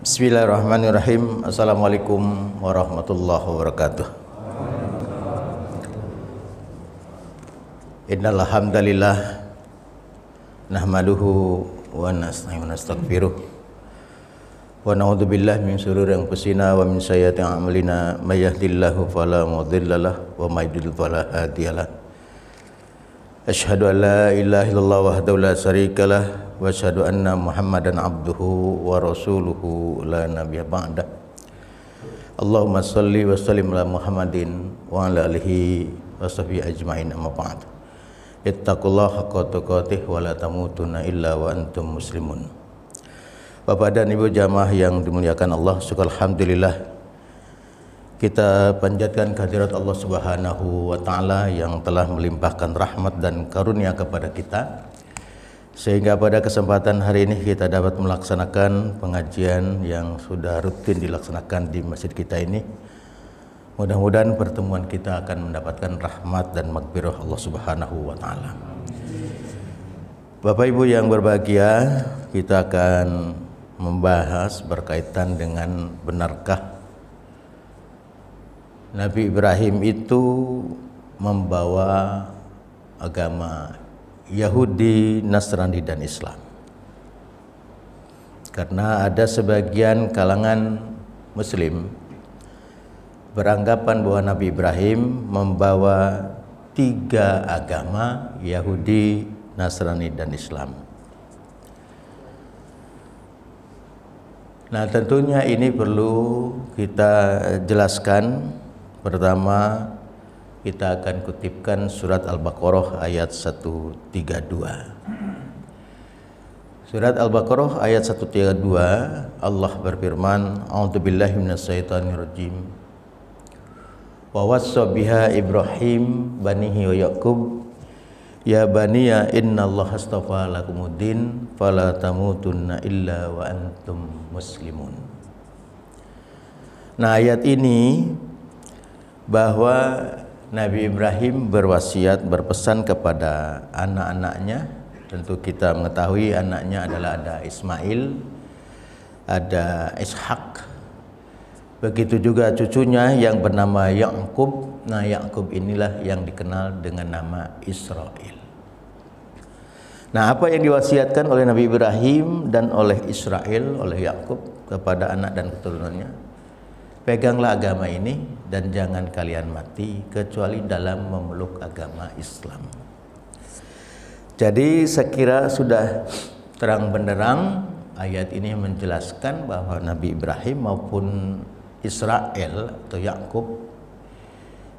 Bismillahirrahmanirrahim. Assalamualaikum warahmatullahi wabarakatuh. Innal hamdalillah nahmaduhu wa nasta'inu wa nastaghfiruh wa na'udzu billahi min shururi anfusina wa min sayyiati a'malina may yahdihillahu fala mudhillalah wa may yudlil fala hadiyalah. Asyhadu an la ilaha illallah wahdahu la syarikalah wa asyhadu anna Muhammadan abduhu wa rasuluhu la nabiyya ba'da. Allahumma shalli wa sallim ala Muhammadin wa ala alihi wa sahbihi ajmain, amma ba'd. Ittaqullaha haqqa tuqatih wa la tamutunna illa wa antum muslimun. Bapak dan Ibu jamaah yang dimuliakan Allah, syukur alhamdulillah kita panjatkan kehadirat Allah Subhanahu wa taala yang telah melimpahkan rahmat dan karunia kepada kita, sehingga pada kesempatan hari ini kita dapat melaksanakan pengajian yang sudah rutin dilaksanakan di masjid kita ini. Mudah-mudahan pertemuan kita akan mendapatkan rahmat dan maghfirah Allah Subhanahu wa taala. Bapak Ibu yang berbahagia, kita akan membahas berkaitan dengan benarkah Nabi Ibrahim itu membawa agama Yahudi, Nasrani, dan Islam. Karena ada sebagian kalangan Muslim beranggapan bahwa Nabi Ibrahim membawa 3 agama, Yahudi, Nasrani, dan Islam. Nah, tentunya ini perlu kita jelaskan. Pertama, kita akan kutipkan surat Al-Baqarah ayat 132. Surat Al-Baqarah ayat 132, Allah berfirman, A'udzubillahi minasyaitonirrajim. Wa wassa biha Ibrahim banihi wa Yaqub ya baniya innallaha astafa lakumuddin fala tamutunna illa wa antum muslimun. Nah, ayat ini bahwa Nabi Ibrahim berwasiat, berpesan kepada anak-anaknya. Tentu kita mengetahui anaknya adalah ada Ismail, ada Ishak, begitu juga cucunya yang bernama Yaqub. Nah, Yaqub inilah yang dikenal dengan nama Israel. Nah, apa yang diwasiatkan oleh Nabi Ibrahim dan oleh Israel, oleh Yaqub kepada anak dan keturunannya, peganglah agama ini dan jangan kalian mati kecuali dalam memeluk agama Islam. Jadi sekira sudah terang benderang ayat ini menjelaskan bahwa Nabi Ibrahim maupun Israel atau Yakub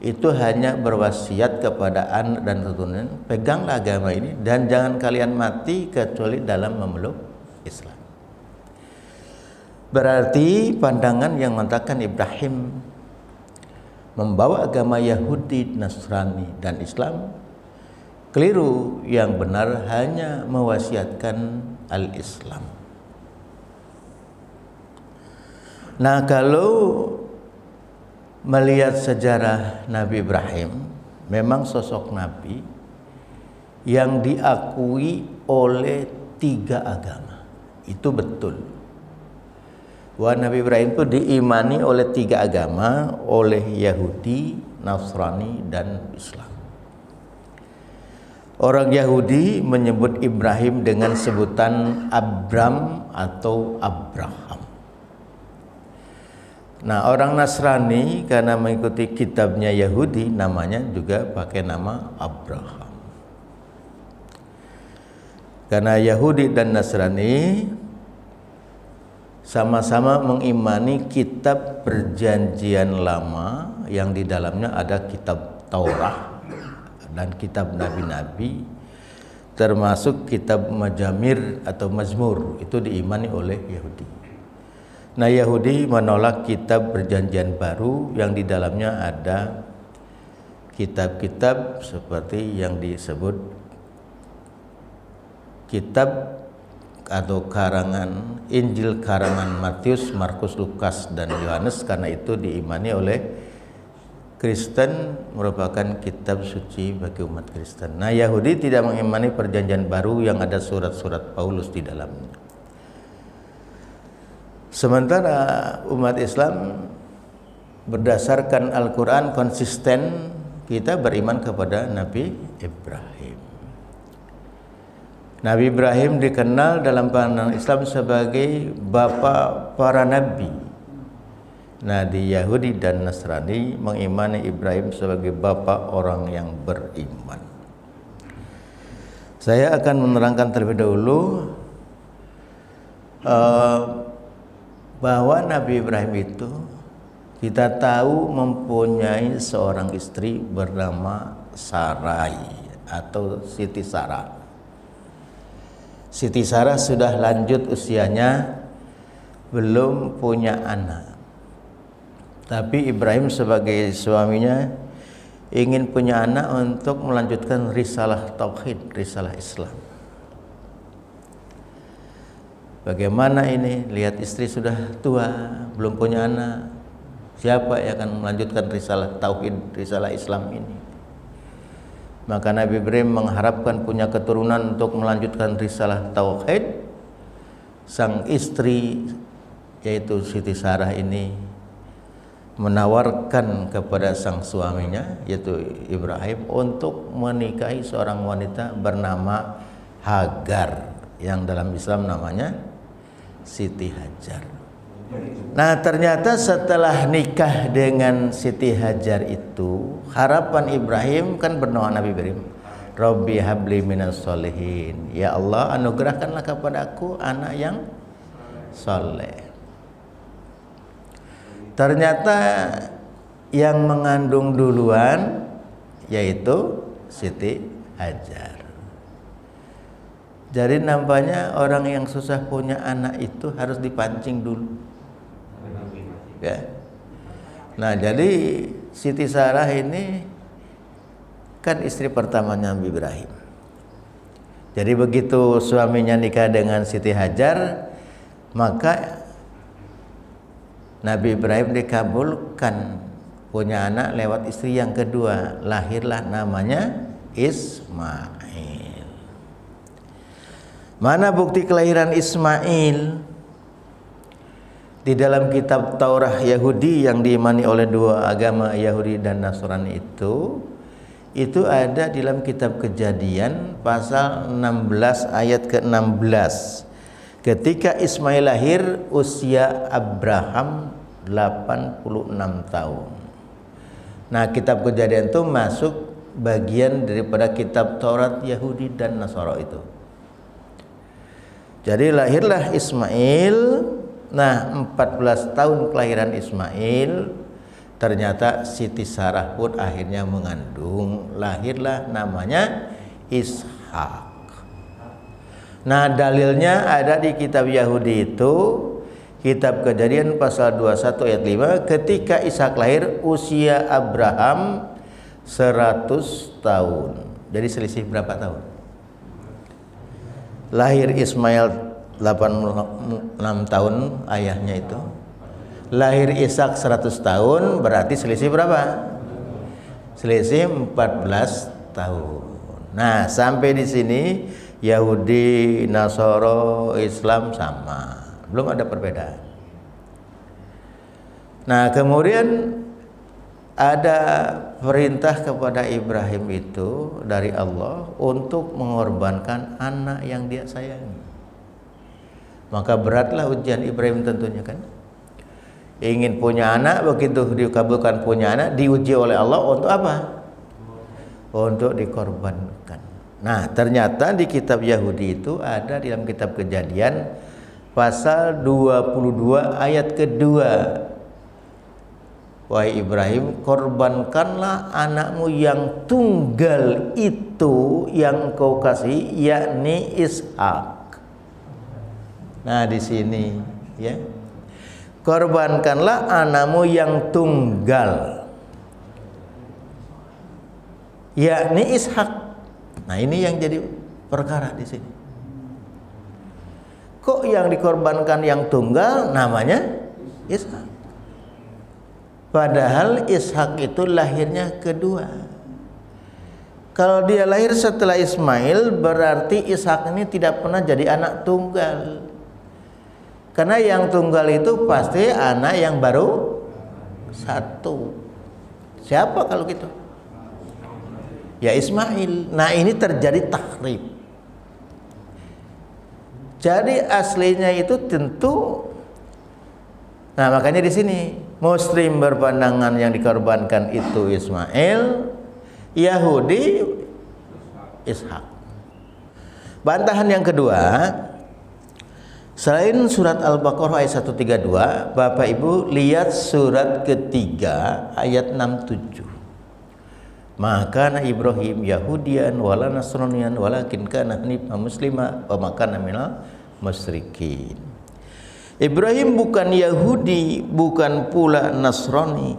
itu hanya berwasiat kepada anak dan keturunan, peganglah agama ini dan jangan kalian mati kecuali dalam memeluk Islam. Berarti pandangan yang mengatakan Ibrahim membawa agama Yahudi, Nasrani, dan Islam keliru. Yang benar hanya mewasiatkan al-Islam. Nah, kalau melihat sejarah Nabi Ibrahim, memang sosok Nabi yang diakui oleh 3 agama. Itu betul. Bahwa Nabi Ibrahim itu diimani oleh 3 agama, oleh Yahudi, Nasrani, dan Islam. Orang Yahudi menyebut Ibrahim dengan sebutan Abram atau Abraham. Nah, orang Nasrani karena mengikuti kitabnya Yahudi, namanya juga pakai nama Abraham. Karena Yahudi dan Nasrani sama-sama mengimani kitab perjanjian lama yang di dalamnya ada kitab Taurat dan kitab nabi-nabi, termasuk kitab Majamir atau Mazmur, itu diimani oleh Yahudi. Nah, Yahudi menolak kitab perjanjian baru yang di dalamnya ada kitab-kitab seperti yang disebut kitab atau karangan Injil karangan Matius, Markus, Lukas, dan Yohanes. Karena itu diimani oleh Kristen, merupakan kitab suci bagi umat Kristen. Nah, Yahudi tidak mengimani perjanjian baru yang ada surat-surat Paulus di dalamnya. Sementara umat Islam berdasarkan Al-Quran konsisten kita beriman kepada Nabi Ibrahim. Nabi Ibrahim dikenal dalam pandangan Islam sebagai bapa para nabi. Nah, di Yahudi dan Nasrani mengimani Ibrahim sebagai bapa orang yang beriman. Saya akan menerangkan terlebih dahulu bahwa Nabi Ibrahim itu kita tahu mempunyai seorang istri bernama Sarai atau Siti Sarah. Siti Sarah sudah lanjut usianya, belum punya anak. Tapi Ibrahim sebagai suaminya ingin punya anak untuk melanjutkan risalah tauhid, risalah Islam. Bagaimana ini? Lihat istri sudah tua, belum punya anak. Siapa yang akan melanjutkan risalah tauhid, risalah Islam ini? Maka Nabi Ibrahim mengharapkan punya keturunan untuk melanjutkan risalah tauhid. Sang istri yaitu Siti Sarah ini menawarkan kepada sang suaminya yaitu Ibrahim untuk menikahi seorang wanita bernama Hagar yang dalam Islam namanya Siti Hajar. Nah, ternyata setelah nikah dengan Siti Hajar itu, harapan Ibrahim kan berdoa Nabi Ibrahim, Rabbi habli minas solihin. Ya Allah, anugerahkanlah kepadaku anak yang soleh. Ternyata yang mengandung duluan yaitu Siti Hajar. Jadi nampaknya orang yang susah punya anak itu harus dipancing dulu. Ya. Nah, jadi Siti Sarah ini kan istri pertamanya Nabi Ibrahim. Jadi begitu suaminya nikah dengan Siti Hajar, maka Nabi Ibrahim dikabulkan punya anak lewat istri yang kedua, lahirlah namanya Ismail. Mana bukti kelahiran Ismail? Di dalam kitab Taurat Yahudi yang diimani oleh dua agama Yahudi dan Nasrani itu ada di dalam kitab Kejadian pasal 16 ayat ke-16. Ketika Ismail lahir, usia Abraham 86 tahun. Nah, kitab Kejadian itu masuk bagian daripada kitab Taurat Yahudi dan Nasara itu. Jadi lahirlah Ismail. Nah, 14 tahun kelahiran Ismail, ternyata Siti Sarah pun akhirnya mengandung. Lahirlah namanya Ishak. Nah, dalilnya ada di kitab Yahudi itu, kitab Kejadian pasal 21 ayat 5, ketika Ishak lahir usia Abraham 100 tahun. Jadi selisih berapa tahun? Lahir Ismail 86 tahun ayahnya itu. Lahir Ishak 100 tahun, berarti selisih berapa? Selisih 14 tahun. Nah, sampai di sini Yahudi, Nasoro, Islam sama, belum ada perbedaan. Nah, kemudian ada perintah kepada Ibrahim itu dari Allah untuk mengorbankan anak yang dia sayangi. Maka beratlah ujian Ibrahim tentunya kan. Ingin punya anak, begitu dikabulkan punya anak, diuji oleh Allah untuk apa? Untuk dikorbankan. Nah, ternyata di kitab Yahudi itu ada di dalam kitab Kejadian pasal 22 ayat kedua. Wahai Ibrahim, korbankanlah anakmu yang tunggal itu yang engkau kasih, yakni Ishak. Nah, di sini ya. Korbankanlah anakmu yang tunggal, yakni Ishak. Nah, ini yang jadi perkara di sini. Kok yang dikorbankan yang tunggal namanya Ishak? Padahal Ishak itu lahirnya kedua. Kalau dia lahir setelah Ismail, berarti Ishak ini tidak pernah jadi anak tunggal. Karena yang tunggal itu pasti anak yang baru satu. Siapa kalau gitu? Ya Ismail. Nah ini terjadi tahrif. Jadi aslinya itu tentu. Nah makanya di sini Muslim berpandangan yang dikorbankan itu Ismail, Yahudi Ishak. Bantahan yang kedua, selain surat Al-Baqarah ayat 132, Bapak Ibu lihat surat ketiga ayat 67. Maka Ibrahim Yahudian wala Nasranian walakin kana hanifan muslima wa ma kana minal musyrikin. Ibrahim bukan Yahudi, bukan pula Nasrani,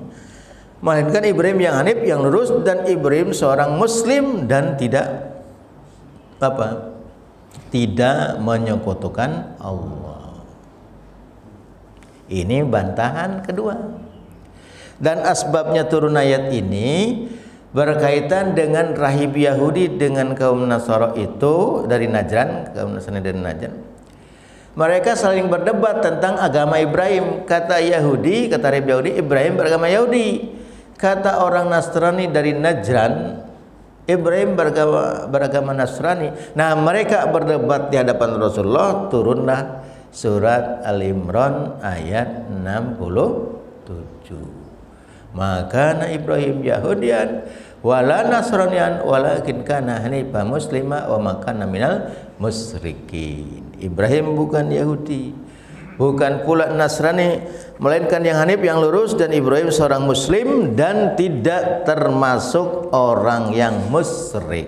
melainkan Ibrahim yang hanif, yang lurus, dan Ibrahim seorang muslim dan tidak apa? Tidak menyekutukan Allah. Ini bantahan kedua. Dan asbabnya turun ayat ini berkaitan dengan rahib Yahudi dengan kaum Nasara itu dari Najran, kaum Nasrani dari Najran. Mereka saling berdebat tentang agama Ibrahim. Kata Yahudi, kata rahib Yahudi, Ibrahim beragama Yahudi. Kata orang Nasrani dari Najran, Ibrahim beragama Nasrani. Nah mereka berdebat di hadapan Rasulullah. Turunlah surat Al-Imran ayat 67. Maka Ibrahim Yahudian wala Nasranian walakin kana hanifan muslima wa ma kana minal musyrikin. Ibrahim bukan Yahudi, bukan pula Nasrani, melainkan yang hanif, yang lurus, dan Ibrahim seorang muslim dan tidak termasuk orang yang musyrik.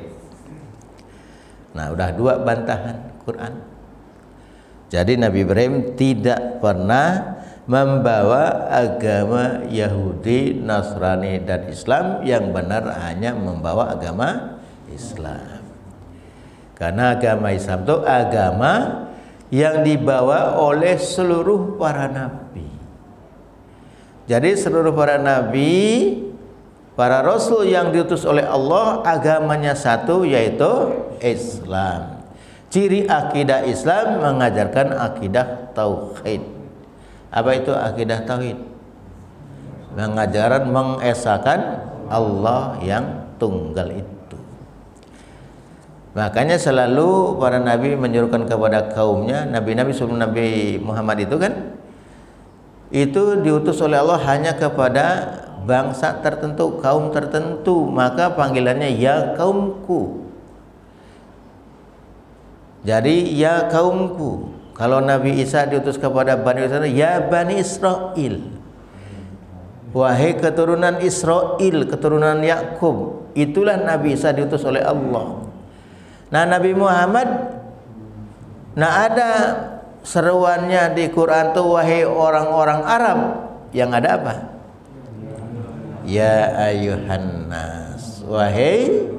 Nah, udah dua bantahan Quran. Jadi Nabi Ibrahim tidak pernah membawa agama Yahudi, Nasrani, dan Islam. Yang benar hanya membawa agama Islam. Karena agama Islam itu agama yang dibawa oleh seluruh para nabi. Jadi seluruh para nabi, para rasul yang diutus oleh Allah, agamanya satu, yaitu Islam. Ciri akidah Islam mengajarkan akidah tauhid. Apa itu akidah tauhid? Mengajaran mengesahkan Allah yang tunggal itu. Makanya selalu para nabi menyuruhkan kepada kaumnya, nabi-nabi sebelum Nabi Muhammad itu kan, itu diutus oleh Allah hanya kepada bangsa tertentu, kaum tertentu, maka panggilannya ya kaumku. Jadi ya kaumku. Kalau Nabi Isa diutus kepada Bani Israel, ya Bani Israel, wahai keturunan Israel, keturunan Yakub. Itulah Nabi Isa diutus oleh Allah. Nah Nabi Muhammad, nah ada seruannya di Quran tuh, wahai orang-orang Arab. Yang ada apa? Ya ayuhan nas, wahai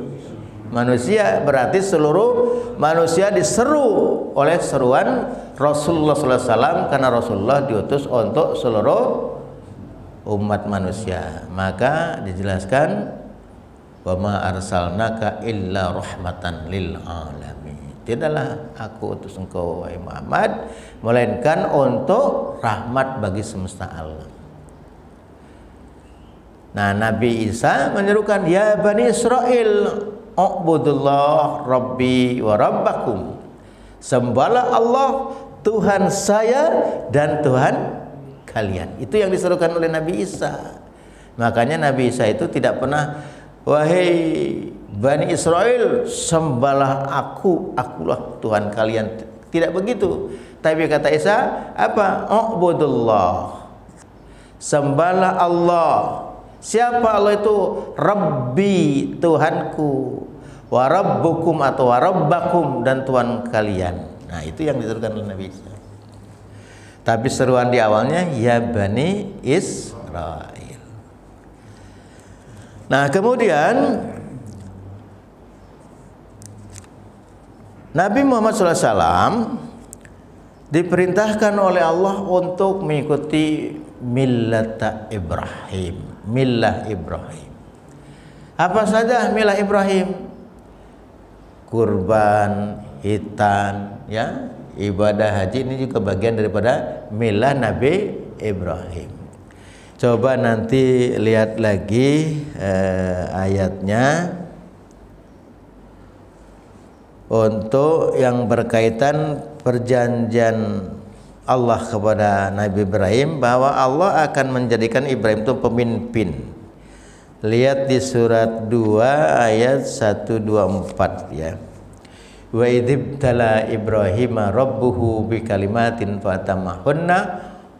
manusia. Berarti seluruh manusia diseru oleh seruan Rasulullah SAW, karena Rasulullah diutus untuk seluruh umat manusia. Maka dijelaskan, wa ma arsalnaka illa rahmatan lil alamin. Tidaklah aku utus engkau wahai Muhammad melainkan untuk rahmat bagi semesta alam. Nah Nabi Isa menyerukan, ya Bani Israel, u'budullah rabbi wa rabbakum. Sembahlah Allah Tuhan saya dan Tuhan kalian. Itu yang diserukan oleh Nabi Isa. Makanya Nabi Isa itu tidak pernah, wahai Bani Israel, sembahlah aku, akulah Tuhan kalian. Tidak begitu. Tapi kata Isa apa? U'budullah, sembahlah Allah. Siapa Allah itu? Rabbi, Tuhanku, wa rabbukum atau wa rabbakum, dan Tuhan kalian. Nah itu yang dituturkan oleh Nabi Isa. Tapi seruan di awalnya ya Bani Israel. Nah kemudian Nabi Muhammad SAW diperintahkan oleh Allah untuk mengikuti millata Ibrahim, millah Ibrahim. Apa saja millah Ibrahim? Kurban, hitan, ya, Ibadah haji ini juga bagian daripada milah Nabi Ibrahim. Coba nanti lihat lagi ayatnya untuk yang berkaitan perjanjian Allah kepada Nabi Ibrahim bahwa Allah akan menjadikan Ibrahim itu pemimpin. Lihat di surat 2 ayat 124 ya. Wa idzibtala Ibrahima rabbuhu bikalimatin fatamahunna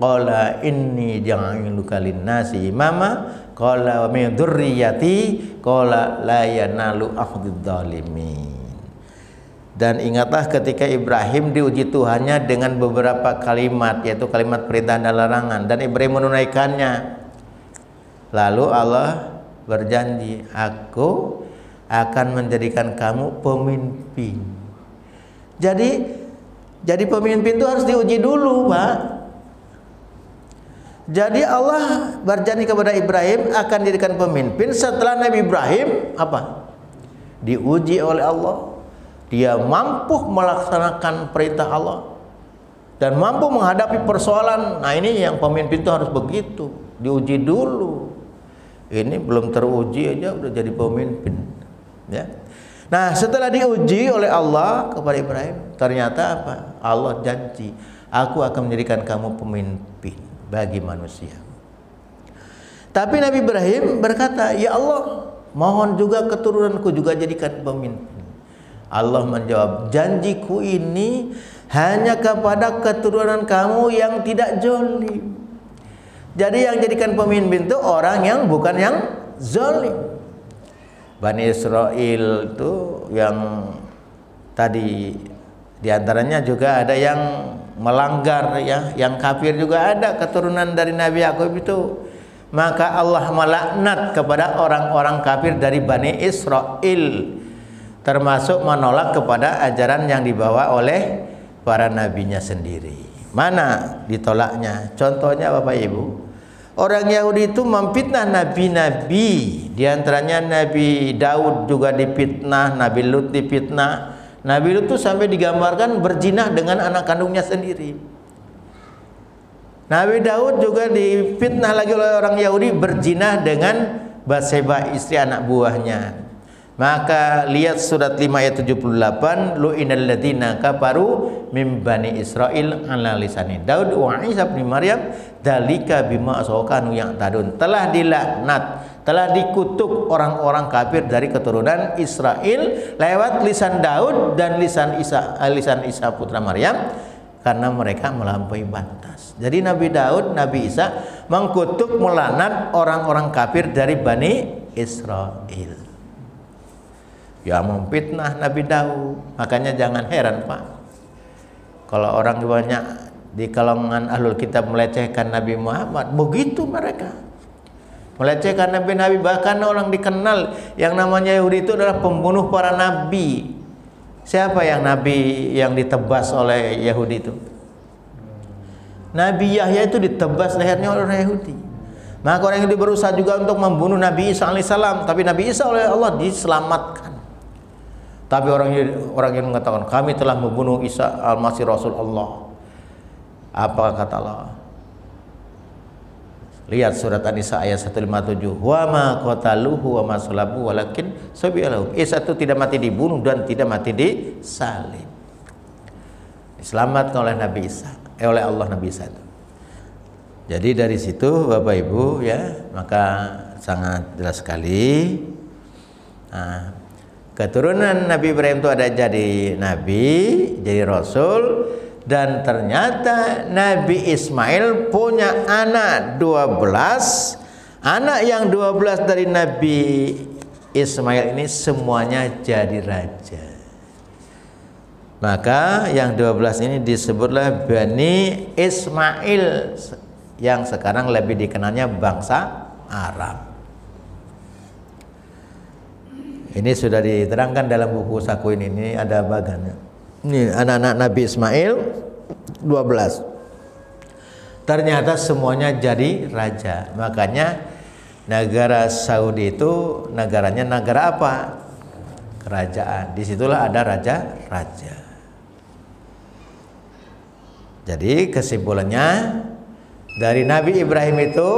qala inni ja'iluka lin-nasi imama qala wa min dzurriyyati qala la yanalu akhdudz zalimin. Dan ingatlah ketika Ibrahim diuji Tuhannya dengan beberapa kalimat, yaitu kalimat perintah dan larangan, dan Ibrahim menunaikannya. Lalu Allah berjanji, aku akan menjadikan kamu pemimpin. Jadi pemimpin itu harus diuji dulu, Pak. Jadi Allah berjanji kepada Ibrahim akan dijadikan pemimpin setelah Nabi Ibrahim apa? Diuji oleh Allah. Dia mampu melaksanakan perintah Allah dan mampu menghadapi persoalan. Nah, ini yang pemimpin itu harus begitu, diuji dulu. Ini belum teruji aja udah jadi pemimpin, ya. Nah, setelah diuji oleh Allah kepada Ibrahim, ternyata apa? Allah janji, aku akan menjadikan kamu pemimpin bagi manusia. Tapi Nabi Ibrahim berkata, ya Allah, mohon juga keturunanku juga jadikan pemimpin. Allah menjawab, janjiku ini hanya kepada keturunan kamu yang tidak zalim. Jadi yang jadikan pemimpin itu orang yang bukan yang zalim. Bani Israel itu yang tadi diantaranya juga ada yang melanggar, ya, yang kafir juga ada, keturunan dari Nabi Yakub itu. Maka Allah melaknat kepada orang-orang kafir dari Bani Israel, termasuk menolak kepada ajaran yang dibawa oleh para nabinya sendiri. Mana ditolaknya? Contohnya Bapak Ibu, orang Yahudi itu memfitnah nabi-nabi. Di antaranya Nabi Daud juga difitnah, Nabi Lut difitnah. Nabi Lut itu sampai digambarkan berzina dengan anak kandungnya sendiri. Nabi Daud juga difitnah lagi oleh orang Yahudi berzina dengan Batseba, istri anak buahnya. Maka lihat surat 5 ayat 78, lu'inal ladzina kafaru mim bani Israil ala lisani Daud wa Isa bin Maryam dzalika bima asawkanu yang tadun. Telah dilaknat, telah dikutuk orang-orang kafir dari keturunan Israel lewat lisan Daud dan lisan Isa putra Maryam, karena mereka melampaui batas. Jadi Nabi Daud, Nabi Isa mengkutuk, melaknat orang-orang kafir dari Bani Israel. Ya, memfitnah Nabi Daud. Makanya jangan heran, Pak, kalau orang banyak di kalangan ahlul kitab melecehkan Nabi Muhammad. Begitu mereka melecehkan Nabi-Nabi. Bahkan orang dikenal yang namanya Yahudi itu adalah pembunuh para nabi. Siapa yang nabi yang ditebas oleh Yahudi itu? Nabi Yahya itu ditebas lehernya oleh orang Yahudi. Maka orang Yahudi berusaha juga untuk membunuh Nabi Isa alaihissalam, tapi Nabi Isa oleh Allah diselamatkan. Tapi orang yang mengatakan, kami telah membunuh Isa al-Masih Rasul Allah. Apa kata Allah? Lihat surat An-Nisa ayat 157. Wa ma qataluhu wa ma salabu walakin sabiyalahu. Isa itu tidak mati dibunuh dan tidak mati disalib. Diselamatkan oleh Nabi Isa, oleh Allah Nabi Isa itu. Jadi dari situ Bapak Ibu, ya, maka sangat jelas sekali. Nah, keturunan Nabi Ibrahim itu ada jadi nabi, jadi rasul, dan ternyata Nabi Ismail punya anak 12. Anak yang 12 dari Nabi Ismail ini semuanya jadi raja. Maka yang 12 ini disebutlah Bani Ismail, yang sekarang lebih dikenalnya bangsa Arab. Ini sudah diterangkan dalam buku saku ini ada bagannya. Ini anak-anak Nabi Ismail 12. Ternyata semuanya jadi raja. Makanya negara Saudi itu negaranya negara apa? Kerajaan. Disitulah ada raja-raja. Jadi kesimpulannya dari Nabi Ibrahim itu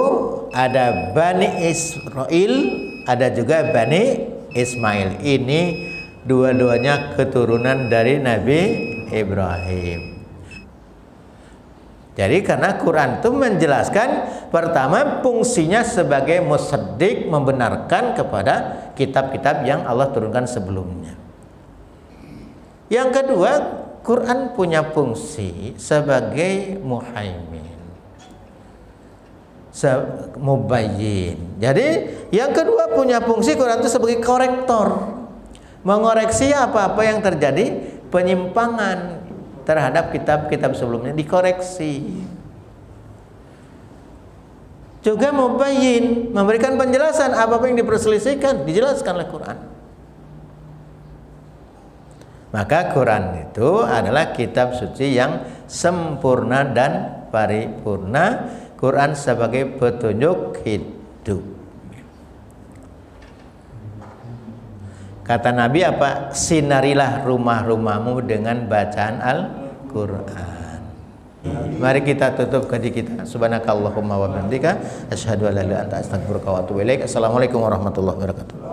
ada Bani Israel, ada juga Bani Ismail. Ini dua-duanya keturunan dari Nabi Ibrahim. Jadi karena Quran itu menjelaskan pertama fungsinya sebagai musaddiq, membenarkan kepada kitab-kitab yang Allah turunkan sebelumnya. Yang kedua, Quran punya fungsi sebagai muhaimin, mubayyin. Jadi yang kedua punya fungsi Quran itu sebagai korektor, mengoreksi apa-apa yang terjadi penyimpangan terhadap kitab-kitab sebelumnya, dikoreksi. Juga mubayyin, memberikan penjelasan apa-apa yang diperselisihkan, dijelaskan oleh Quran. Maka Quran itu adalah kitab suci yang sempurna dan paripurna. Quran sebagai petunjuk hidup. Kata Nabi apa? Sinarilah rumah-rumahmu dengan bacaan Al-Quran. Mari kita tutup kaji kita. Subhanakallahumma wa bihamdika asyhadu an la ilaha illa anta astaghfiruka wa atubu ilaik. Assalamualaikum warahmatullahi wabarakatuh.